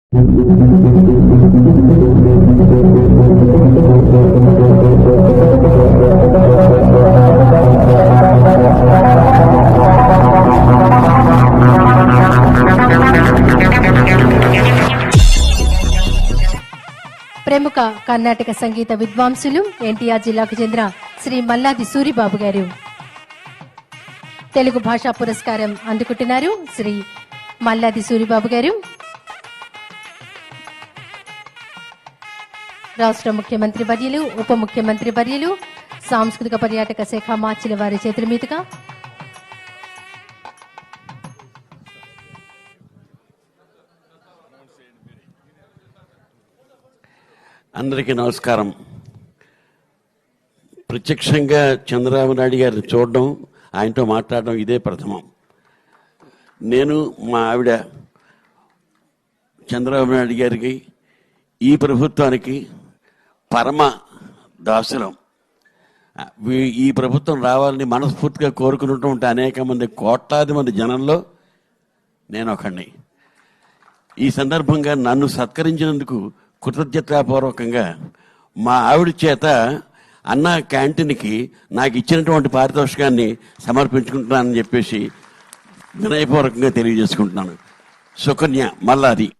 ప్రముఖ కర్ణాటక సంగీత విద్వాంసులు ఎన్టీఆర్ జిల్లాకు చెందిన శ్రీ మల్లాది సూరిబాబు గారు తెలుగు భాషా పురస్కారం అందుకుంటున్నారు. శ్రీ మల్లాది సూరిబాబు గారు రాష్ట్ర ముఖ్యమంత్రి వర్యులు, ఉప ముఖ్యమంత్రి వర్యులు, సాంస్కృతిక పర్యాటక శాఖ మార్చిల వారి చేతుల మీదుగా అందరికీ నమస్కారం. ప్రత్యక్షంగా చంద్రబాబు నాయుడు గారిని చూడడం, ఆయనతో మాట్లాడడం ఇదే ప్రథమం. నేను మా ఆవిడ చంద్రబాబు నాయుడు గారికి, ఈ ప్రభుత్వానికి పరమ దాసులం. ఈ ప్రభుత్వం రావాలని మనస్ఫూర్తిగా కోరుకుంటూ ఉంటే అనేక మంది, కోట్లాది మంది జనంలో నేను ఒకడిని. ఈ సందర్భంగా నన్ను సత్కరించినందుకు కృతజ్ఞతాపూర్వకంగా మా ఆవిడ చేత అన్న క్యాంటీన్కి నాకు ఇచ్చినటువంటి పారితోషికాన్ని సమర్పించుకుంటున్నానని చెప్పేసి వినయపూర్వకంగా తెలియజేసుకుంటున్నాను. సుకన్య మల్లాది.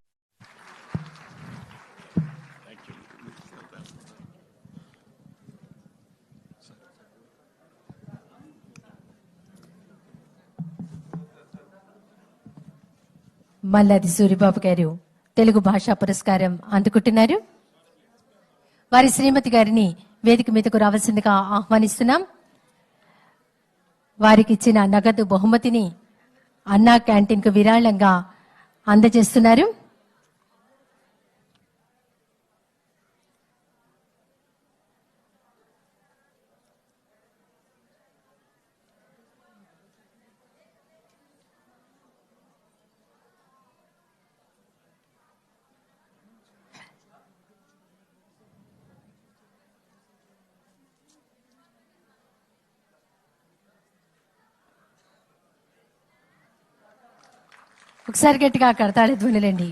మల్లాది సూరిబాబు గారు తెలుగు భాషా పురస్కారం అందుకుంటున్నారు. వారి శ్రీమతి గారిని వేదిక మీదకు రావాల్సిందిగా ఆహ్వానిస్తున్నాం. వారికి ఇచ్చిన నగదు బహుమతిని అన్నా క్యాంటీన్ కు విరాళంగా అందజేస్తున్నారు. ఒకసారి గట్టిగా కడతాళి ధ్వనులండి.